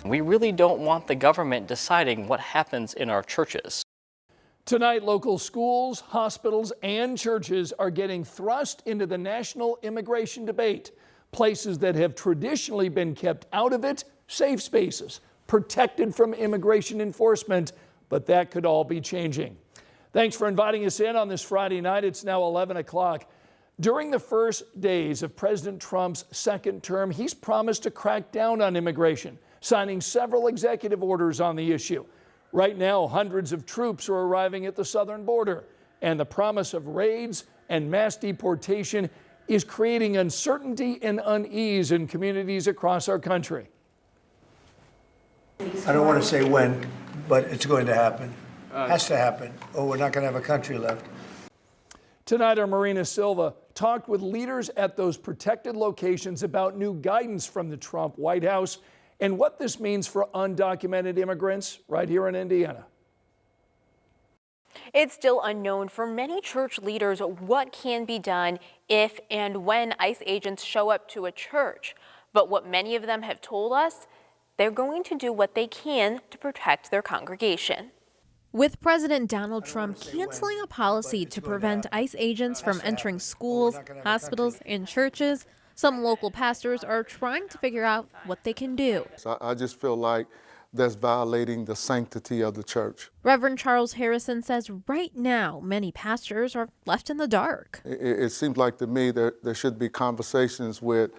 We really don't want the government deciding what happens in our churches. Tonight, local schools, hospitals, and churches are getting thrust into the national immigration debate. Places that have traditionally been kept out of it, safe spaces, protected from immigration enforcement, but that could all be changing. Thanks for inviting us in on this Friday night. It's now 11 o'clock. During the first days of President Trump's second term, he's promised to crack down on immigration, signing several executive orders on the issue. Right now, hundreds of troops are arriving at the southern border, and the promise of raids and mass deportation is creating uncertainty and unease in communities across our country. I don't want to say when, but it's going to happen. Has to happen, or we're not going to have a country left. Tonight, our Marina Silva talked with leaders at those protected locations about new guidance from the Trump White House and what this means for undocumented immigrants right here in Indiana. It's still unknown for many church leaders what can be done if and when ICE agents show up to a church. But what many of them have told us, they're going to do what they can to protect their congregation. With President Donald Trump canceling a policy to prevent ICE agents from entering schools, hospitals, and churches, some local pastors are trying to figure out what they can do. So I just feel like that's violating the sanctity of the church. Reverend Charles Harrison says right now many pastors are left in the dark. It seems like to me there should be conversations with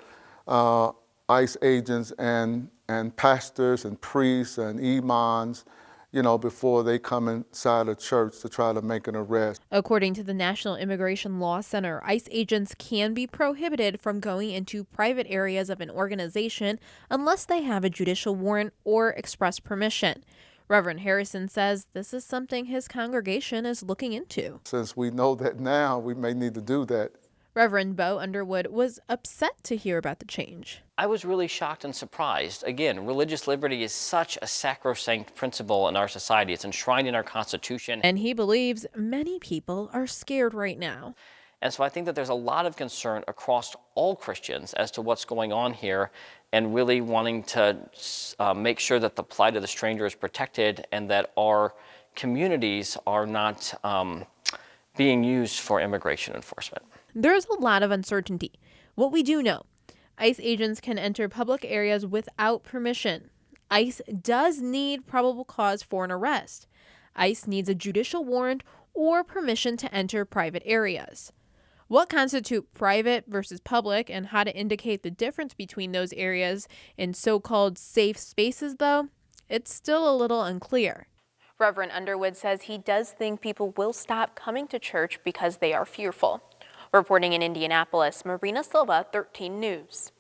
ICE agents and pastors and priests and imans, before they come inside a church to try to make an arrest. According to the National Immigration Law Center, ICE agents can be prohibited from going into private areas of an organization unless they have a judicial warrant or express permission. Reverend Harrison says this is something his congregation is looking into. Since we know that now, we may need to do that. Reverend Bo Underwood was upset to hear about the change. I was really shocked and surprised. Again, religious liberty is such a sacrosanct principle in our society. It's enshrined in our Constitution. And he believes many people are scared right now. And so I think that there's a lot of concern across all Christians as to what's going on here and really wanting to make sure that the plight of the stranger is protected and that our communities are not being used for immigration enforcement. There's a lot of uncertainty. What we do know, ICE agents can enter public areas without permission. ICE does need probable cause for an arrest. ICE needs a judicial warrant or permission to enter private areas. What constitutes private versus public and how to indicate the difference between those areas in so-called safe spaces, though, it's still a little unclear. Reverend Underwood says he does think people will stop coming to church because they are fearful. Reporting in Indianapolis, Marina Silva, 13 News.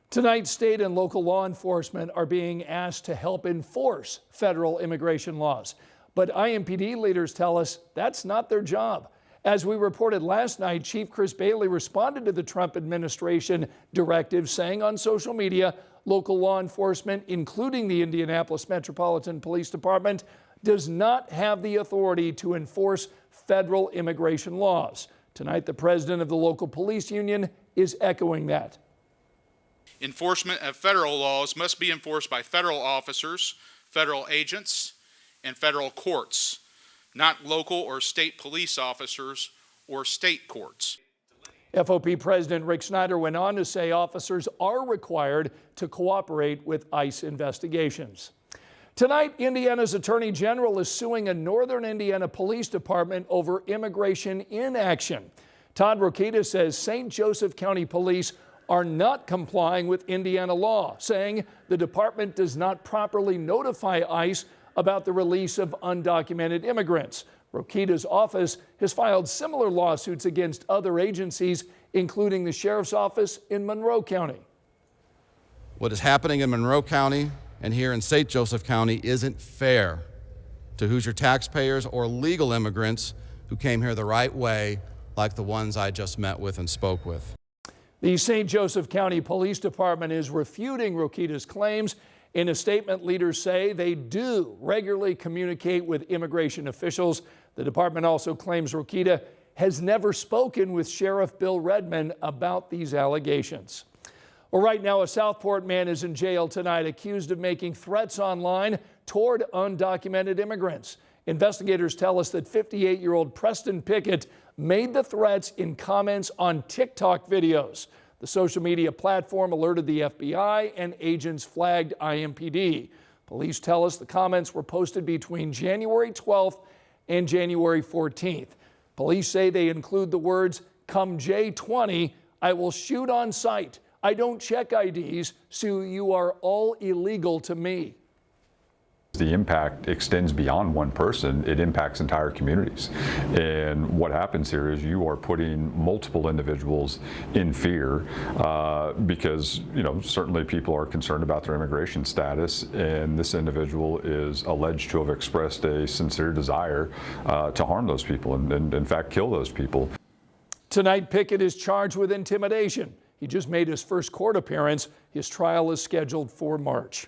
Tonight, state and local law enforcement are being asked to help enforce federal immigration laws. But IMPD leaders tell us that's not their job. As we reported last night, Chief Chris Bailey responded to the Trump administration directive, saying on social media, local law enforcement, including the Indianapolis Metropolitan Police Department, does not have the authority to enforce federal immigration laws. Tonight, the president of the local police union is echoing that. Enforcement of federal laws must be enforced by federal officers, federal agents, and federal courts, not local or state police officers or state courts. FOP President Rick Snyder went on to say officers are required to cooperate with ICE investigations. Tonight, Indiana's Attorney General is suing a Northern Indiana Police Department over immigration inaction. Todd Rokita says St. Joseph County Police are not complying with Indiana law, saying the department does not properly notify ICE about the release of undocumented immigrants. Rokita's office has filed similar lawsuits against other agencies, including the Sheriff's Office in Monroe County. What is happening in Monroe County and here in St. Joseph County isn't fair to Hoosier taxpayers or legal immigrants who came here the right way, like the ones I just met with and spoke with. The St. Joseph County Police Department is refuting Rokita's claims. In a statement, leaders say they do regularly communicate with immigration officials. The department also claims Rokita has never spoken with Sheriff Bill Redmond about these allegations. Well, right now, a Southport man is in jail tonight accused of making threats online toward undocumented immigrants. Investigators tell us that 58-year-old Preston Pickett made the threats in comments on TikTok videos. The social media platform alerted the FBI and agents flagged IMPD. Police tell us the comments were posted between January 12th and January 14th. Police say they include the words, "Come J20, I will shoot on sight. I don't check IDs, so you are all illegal to me." The impact extends beyond one person. It impacts entire communities. And what happens here is you are putting multiple individuals in fear because, certainly people are concerned about their immigration status, and this individual is alleged to have expressed a sincere desire to harm those people and in fact, kill those people. Tonight, Pickett is charged with intimidation. He just made his first court appearance. His trial is scheduled for March.